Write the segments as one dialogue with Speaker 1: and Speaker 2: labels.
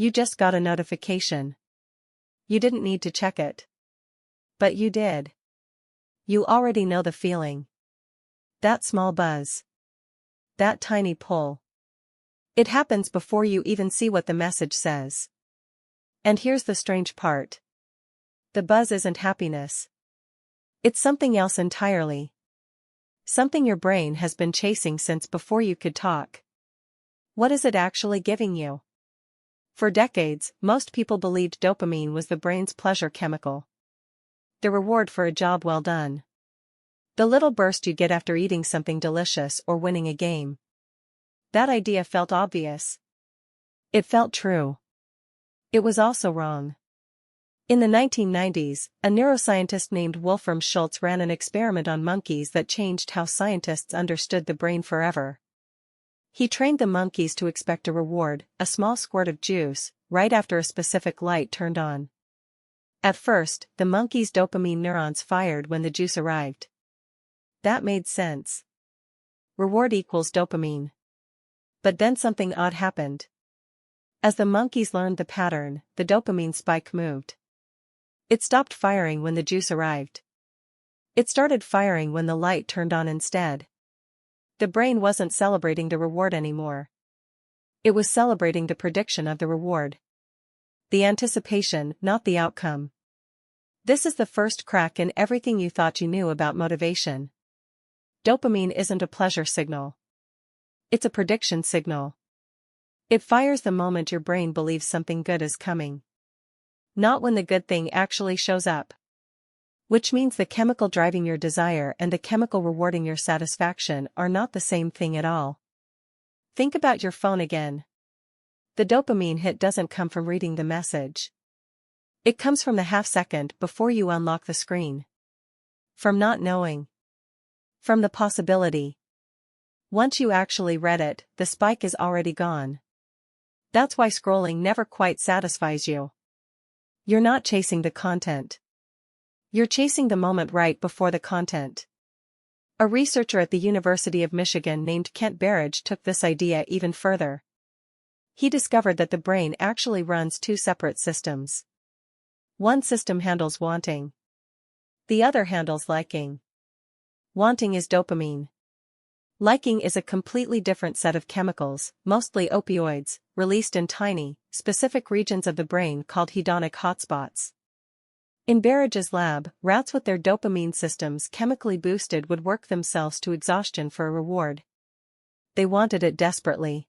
Speaker 1: You just got a notification. You didn't need to check it. But you did. You already know the feeling. That small buzz. That tiny pull. It happens before you even see what the message says. And here's the strange part. The buzz isn't happiness. It's something else entirely. Something your brain has been chasing since before you could talk. What is it actually giving you? For decades, most people believed dopamine was the brain's pleasure chemical. The reward for a job well done. The little burst you get after eating something delicious or winning a game. That idea felt obvious. It felt true. It was also wrong. In the 1990s, a neuroscientist named Wolfram Schultz ran an experiment on monkeys that changed how scientists understood the brain forever. He trained the monkeys to expect a reward, a small squirt of juice, right after a specific light turned on. At first, the monkeys' dopamine neurons fired when the juice arrived. That made sense. Reward equals dopamine. But then something odd happened. As the monkeys learned the pattern, the dopamine spike moved. It stopped firing when the juice arrived. It started firing when the light turned on instead. The brain wasn't celebrating the reward anymore. It was celebrating the prediction of the reward. The anticipation, not the outcome. This is the first crack in everything you thought you knew about motivation. Dopamine isn't a pleasure signal. It's a prediction signal. It fires the moment your brain believes something good is coming. Not when the good thing actually shows up. Which means the chemical driving your desire and the chemical rewarding your satisfaction are not the same thing at all. Think about your phone again. The dopamine hit doesn't come from reading the message. It comes from the half-second before you unlock the screen. From not knowing. From the possibility. Once you actually read it, the spike is already gone. That's why scrolling never quite satisfies you. You're not chasing the content. You're chasing the moment right before the content. A researcher at the University of Michigan named Kent Berridge took this idea even further. He discovered that the brain actually runs two separate systems. One system handles wanting. The other handles liking. Wanting is dopamine. Liking is a completely different set of chemicals, mostly opioids, released in tiny, specific regions of the brain called hedonic hotspots. In Berridge's lab, rats with their dopamine systems chemically boosted would work themselves to exhaustion for a reward. They wanted it desperately.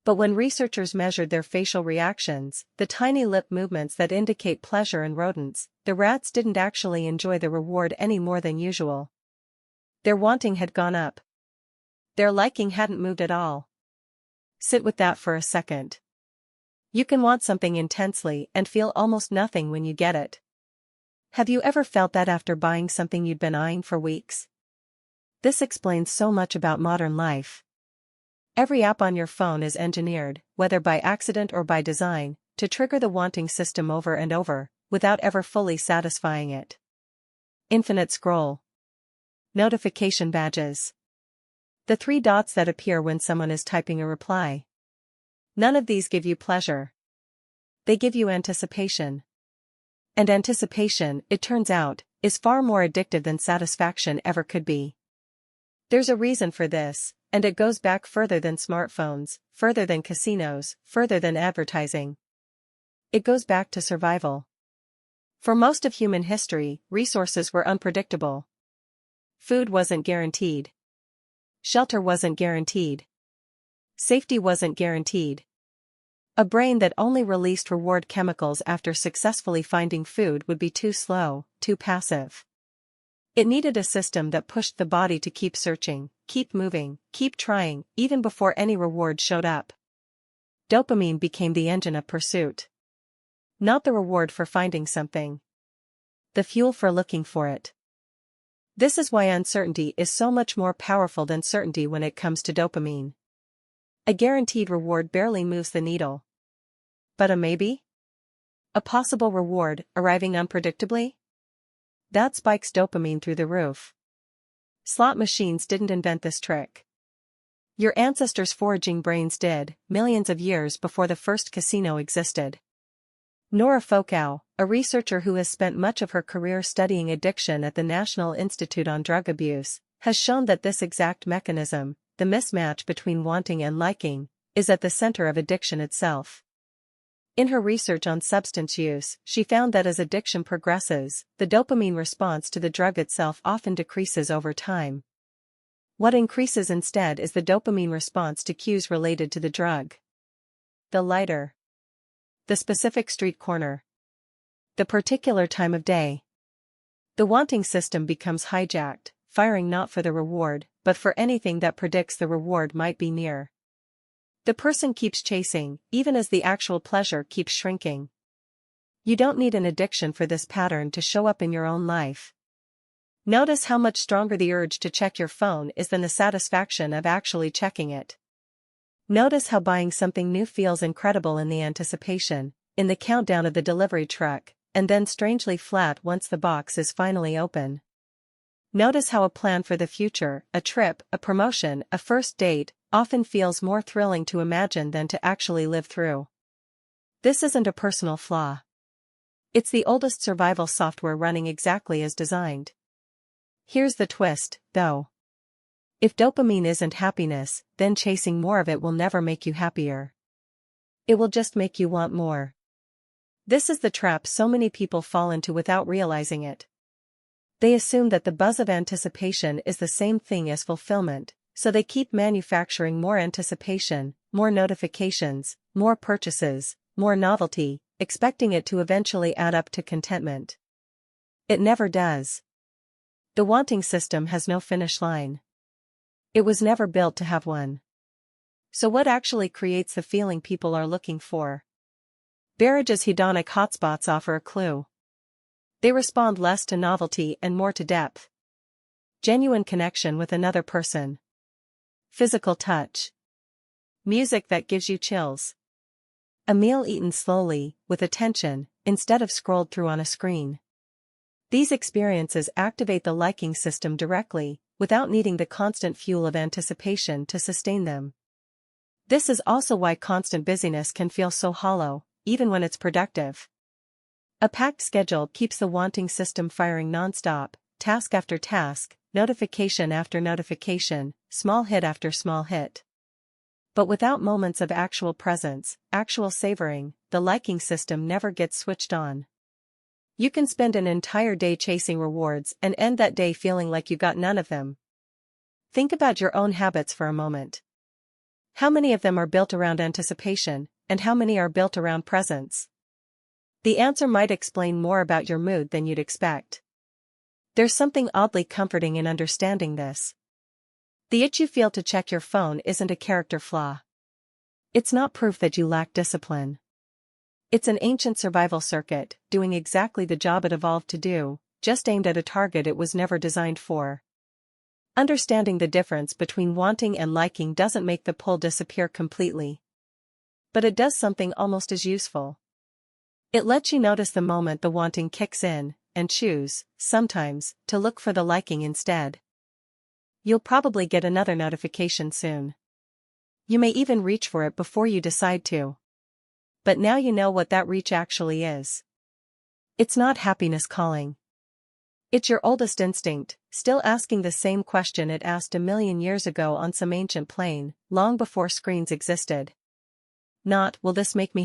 Speaker 1: But when researchers measured their facial reactions, the tiny lip movements that indicate pleasure in rodents, the rats didn't actually enjoy the reward any more than usual. Their wanting had gone up. Their liking hadn't moved at all. Sit with that for a second. You can want something intensely and feel almost nothing when you get it. Have you ever felt that after buying something you'd been eyeing for weeks? This explains so much about modern life. Every app on your phone is engineered, whether by accident or by design, to trigger the wanting system over and over, without ever fully satisfying it. Infinite scroll. Notification badges. The three dots that appear when someone is typing a reply. None of these give you pleasure. They give you anticipation. And anticipation, it turns out, is far more addictive than satisfaction ever could be. There's a reason for this, and it goes back further than smartphones, further than casinos, further than advertising. It goes back to survival. For most of human history, resources were unpredictable. Food wasn't guaranteed. Shelter wasn't guaranteed. Safety wasn't guaranteed. A brain that only released reward chemicals after successfully finding food would be too slow, too passive. It needed a system that pushed the body to keep searching, keep moving, keep trying, even before any reward showed up. Dopamine became the engine of pursuit. Not the reward for finding something. The fuel for looking for it. This is why uncertainty is so much more powerful than certainty when it comes to dopamine. A guaranteed reward barely moves the needle. But a maybe? A possible reward, arriving unpredictably? That spikes dopamine through the roof. Slot machines didn't invent this trick. Your ancestors' foraging brains did, millions of years before the first casino existed. Nora Fokow, a researcher who has spent much of her career studying addiction at the National Institute on Drug Abuse, has shown that this exact mechanism, the mismatch between wanting and liking, is at the center of addiction itself. In her research on substance use, she found that as addiction progresses, the dopamine response to the drug itself often decreases over time. What increases instead is the dopamine response to cues related to the drug. The lighter, the specific street corner, the particular time of day. The wanting system becomes hijacked, firing not for the reward, but for anything that predicts the reward might be near. The person keeps chasing, even as the actual pleasure keeps shrinking. You don't need an addiction for this pattern to show up in your own life. Notice how much stronger the urge to check your phone is than the satisfaction of actually checking it. Notice how buying something new feels incredible in the anticipation, in the countdown of the delivery truck, and then strangely flat once the box is finally open. Notice how a plan for the future, a trip, a promotion, a first date, often feels more thrilling to imagine than to actually live through. This isn't a personal flaw. It's the oldest survival software running exactly as designed. Here's the twist, though. If dopamine isn't happiness, then chasing more of it will never make you happier. It will just make you want more. This is the trap so many people fall into without realizing it. They assume that the buzz of anticipation is the same thing as fulfillment, so they keep manufacturing more anticipation, more notifications, more purchases, more novelty, expecting it to eventually add up to contentment. It never does. The wanting system has no finish line. It was never built to have one. So what actually creates the feeling people are looking for? Barrage's hedonic hotspots offer a clue. They respond less to novelty and more to depth. Genuine connection with another person. Physical touch. Music that gives you chills. A meal eaten slowly, with attention, instead of scrolled through on a screen. These experiences activate the liking system directly, without needing the constant fuel of anticipation to sustain them. This is also why constant busyness can feel so hollow, even when it's productive. A packed schedule keeps the wanting system firing non-stop, task after task, notification after notification, small hit after small hit. But without moments of actual presence, actual savoring, the liking system never gets switched on. You can spend an entire day chasing rewards and end that day feeling like you got none of them. Think about your own habits for a moment. How many of them are built around anticipation, and how many are built around presence? The answer might explain more about your mood than you'd expect. There's something oddly comforting in understanding this. The itch you feel to check your phone isn't a character flaw. It's not proof that you lack discipline. It's an ancient survival circuit, doing exactly the job it evolved to do, just aimed at a target it was never designed for. Understanding the difference between wanting and liking doesn't make the pull disappear completely. But it does something almost as useful. It lets you notice the moment the wanting kicks in, and choose, sometimes, to look for the liking instead. You'll probably get another notification soon. You may even reach for it before you decide to. But now you know what that reach actually is. It's not happiness calling. It's your oldest instinct, still asking the same question it asked 1,000,000 years ago on some ancient plain, long before screens existed. Not, will this make me